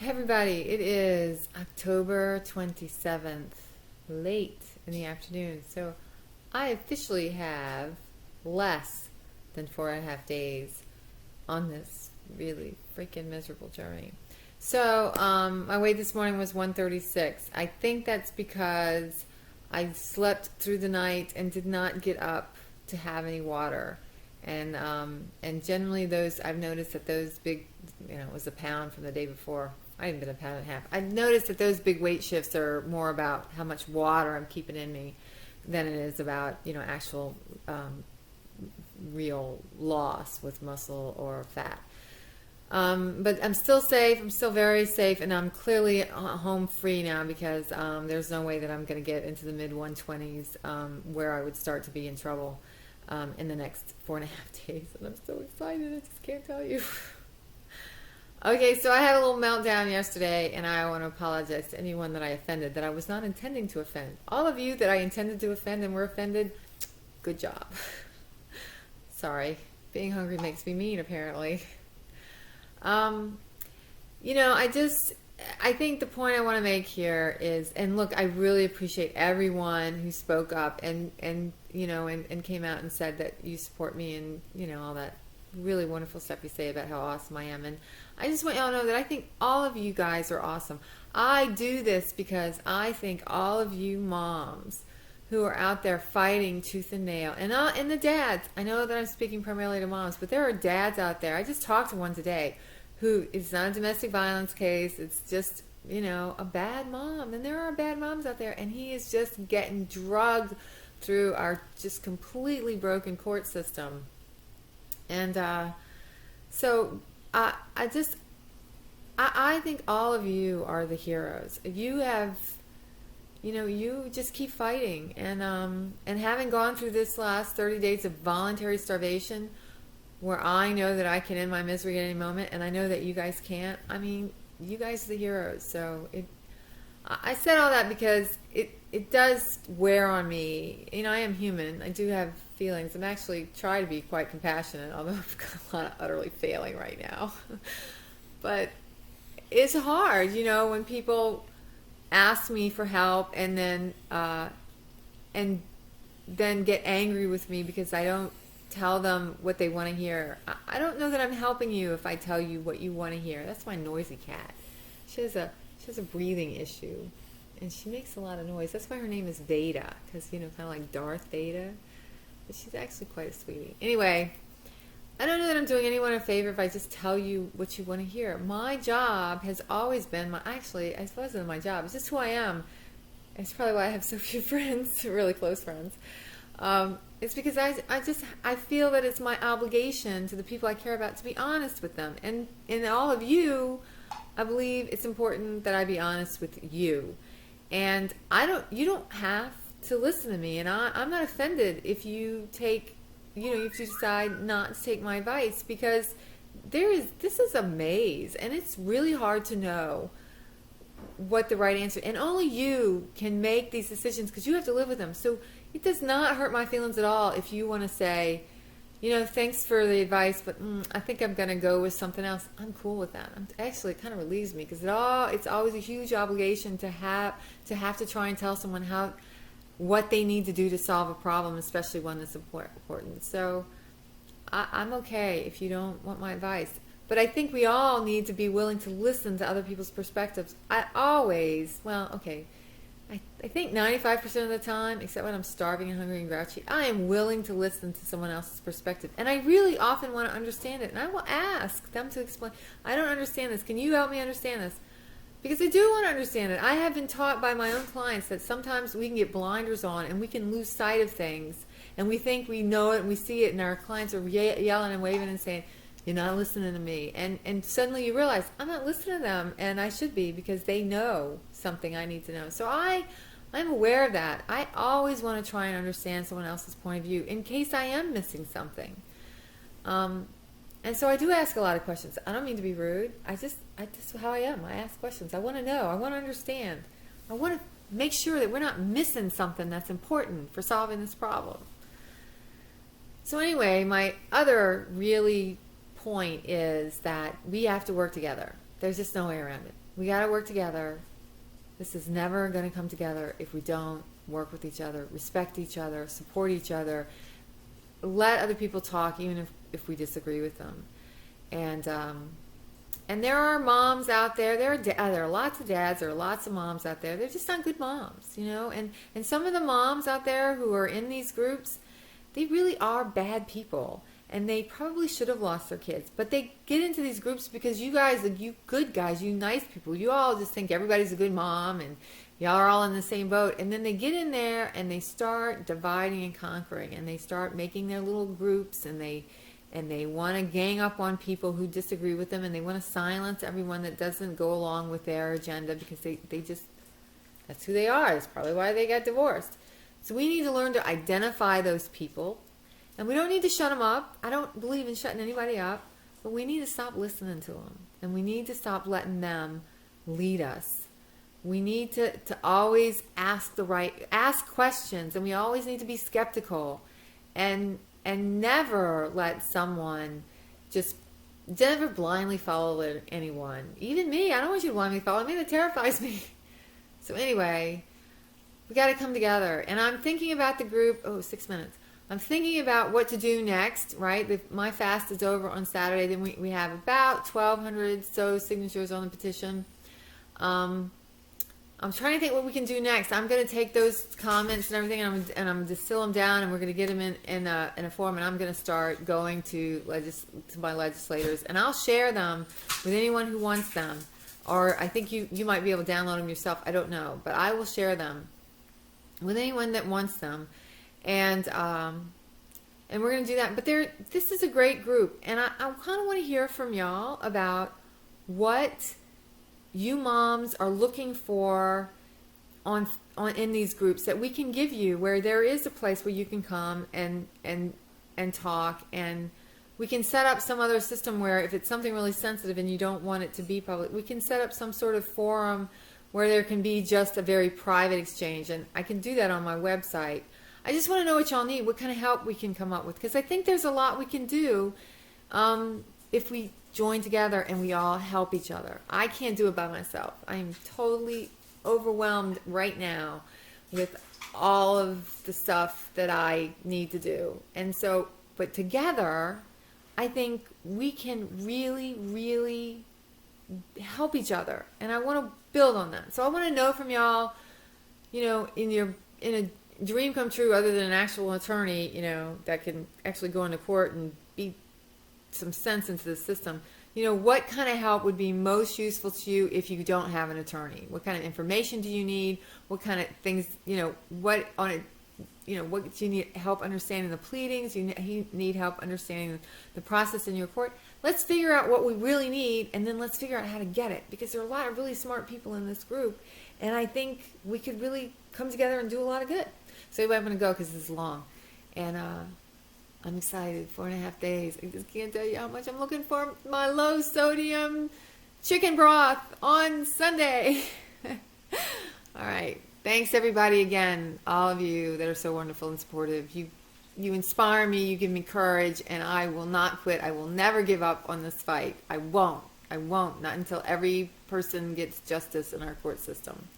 Hey everybody, it is October 27th, late in the afternoon. So I officially have less than 4.5 days on this really freaking miserable journey. So my weight this morning was 136. I think that's because I slept through the night and did not get up to have any water. And generally those, I've noticed that those big, it was a pound from the day before. I hadn't been a pound and a half. I've noticed that those big weight shifts are more about how much water I'm keeping in me than it is about, actual real loss with muscle or fat. But I'm still safe. I'm still very safe, and I'm clearly home free now because there's no way that I'm going to get into the mid 120s where I would start to be in trouble in the next 4.5 days. And I'm so excited. I just can't tell you. Okay, so I had a little meltdown yesterday, and I want to apologize to anyone that I offended, that I was not intending to offend. All of you that I intended to offend and were offended, good job. Sorry. Being hungry makes me mean, apparently. I think the point I want to make here is, and look, I really appreciate everyone who spoke up and came out and said that you support me and, all that really wonderful stuff you say about how awesome I am. And I just want y'all to know that I think all of you guys are awesome. I do this because I think all of you moms who are out there fighting tooth and nail, and the dads, I know that I'm speaking primarily to moms, but there are dads out there. I just talked to one today who, it's not a domestic violence case, it's just, a bad mom. And there are bad moms out there, and he is just getting drugged through our just completely broken court system. And so I think all of you are the heroes. You have, you just keep fighting. And having gone through this last 30 days of voluntary starvation, where I know that I can end my misery at any moment, and I know that you guys can't, you guys are the heroes. So I said all that because it does wear on me. I am human. I do have feelings. I'm actually trying to be quite compassionate, although I've got a lot of utterly failing right now. But it's hard, when people ask me for help and then get angry with me because I don't tell them what they want to hear. I don't know that I'm helping you if I tell you what you want to hear. That's my noisy cat. She has a breathing issue, and she makes a lot of noise. That's why her name is Veda, because kind of like Darth Vader. But she's actually quite a sweetie. Anyway, I don't know that I'm doing anyone a favor if I just tell you what you want to hear. My job has always been actually, I suppose it's my job. It's just who I am. It's probably why I have so few friends, really close friends. It's because I feel that it's my obligation to the people I care about to be honest with them. And all of you, I believe it's important that I be honest with you. And you don't have to listen to me. And I'm not offended if you take, if you decide not to take my advice, because this is a maze, and it's really hard to know what the right answer, and only you can make these decisions because you have to live with them. So it does not hurt my feelings at all if you want to say, thanks for the advice, but I think I'm going to go with something else. I'm cool with that. Actually, it kind of relieves me because it's always a huge obligation to have to try and tell someone what they need to do to solve a problem, especially one that's important. So I'm okay if you don't want my advice. But I think we all need to be willing to listen to other people's perspectives. I think 95% of the time, except when I'm starving and hungry and grouchy, I am willing to listen to someone else's perspective. And I really often want to understand it. And I will ask them to explain, I don't understand this. Can you help me understand this? Because I do want to understand it. I have been taught by my own clients that sometimes we can get blinders on and we can lose sight of things. And we think we know it and we see it, and our clients are yelling and waving and saying, you're not listening to me. And suddenly you realize, I'm not listening to them, and I should be, because they know something I need to know. So I'm aware of that. I always want to try and understand someone else's point of view in case I am missing something. And so I do ask a lot of questions. I don't mean to be rude. That's how I am. I ask questions. I want to know. I want to understand. I want to make sure that we're not missing something that's important for solving this problem. So anyway, my other really point is that we have to work together. There's just no way around it. We got to work together. This is never going to come together if we don't work with each other, respect each other, support each other, let other people talk even if we disagree with them. And there are moms out there, there are lots of dads, there are lots of moms out there, they're just not good moms, you know, and some of the moms out there who are in these groups, they really are bad people, and they probably should have lost their kids, but they get into these groups because you guys, you good guys, you nice people, you all just think everybody's a good mom, and y'all are all in the same boat, and then they get in there, and they start dividing and conquering, and they start making their little groups, and they want to gang up on people who disagree with them, and they want to silence everyone that doesn't go along with their agenda, because they just, that's who they are. That's probably why they got divorced. So we need to learn to identify those people, and we don't need to shut them up. I don't believe in shutting anybody up, but we need to stop listening to them, and we need to stop letting them lead us. We need to always ask questions, and we always need to be skeptical, and never let someone never blindly follow anyone. Even me, I don't want you to blindly follow me. That terrifies me. So anyway, we got to come together. And I'm thinking about the group. 6 minutes. I'm thinking about what to do next, right? My fast is over on Saturday. Then we have about 1,200 so signatures on the petition. I'm trying to think what we can do next. I'm going to take those comments and everything, and I'm going to distill them down, and we're going to get them in a form, and I'm going to start going to my legislators, and I'll share them with anyone who wants them. Or I think you might be able to download them yourself. I don't know, but I will share them with anyone that wants them, and we're going to do that. But this is a great group, and I kind of want to hear from y'all about what you moms are looking for in these groups that we can give you, where there is a place where you can come and talk, and we can set up some other system where if it's something really sensitive and you don't want it to be public, we can set up some sort of forum where there can be just a very private exchange, and I can do that on my website. I just want to know what y'all need, what kind of help we can come up with, because I think there's a lot we can do if we join together and we all help each other. I can't do it by myself. I am totally overwhelmed right now with all of the stuff that I need to do. And so, but together, I think we can really, really help each other. And I want to build on that. So I want to know from y'all, you know, in a dream come true, other than an actual attorney, you know, that can actually go into court and beat some sense into the system, you know, what kind of help would be most useful to you if you don't have an attorney? What kind of information do you need? What kind of things, you know, what do you need help understanding the pleadings? You need help understanding the process in your court? Let's figure out what we really need, and then let's figure out how to get it, because there are a lot of really smart people in this group, and I think we could really come together and do a lot of good. So anyway, I'm going to go because this is long, and I'm excited. 4.5 days. I just can't tell you how much I'm looking for my low sodium chicken broth on Sunday. All right. Thanks everybody again. All of you that are so wonderful and supportive. You inspire me. You give me courage, and I will not quit. I will never give up on this fight. I won't. Not until every person gets justice in our court system.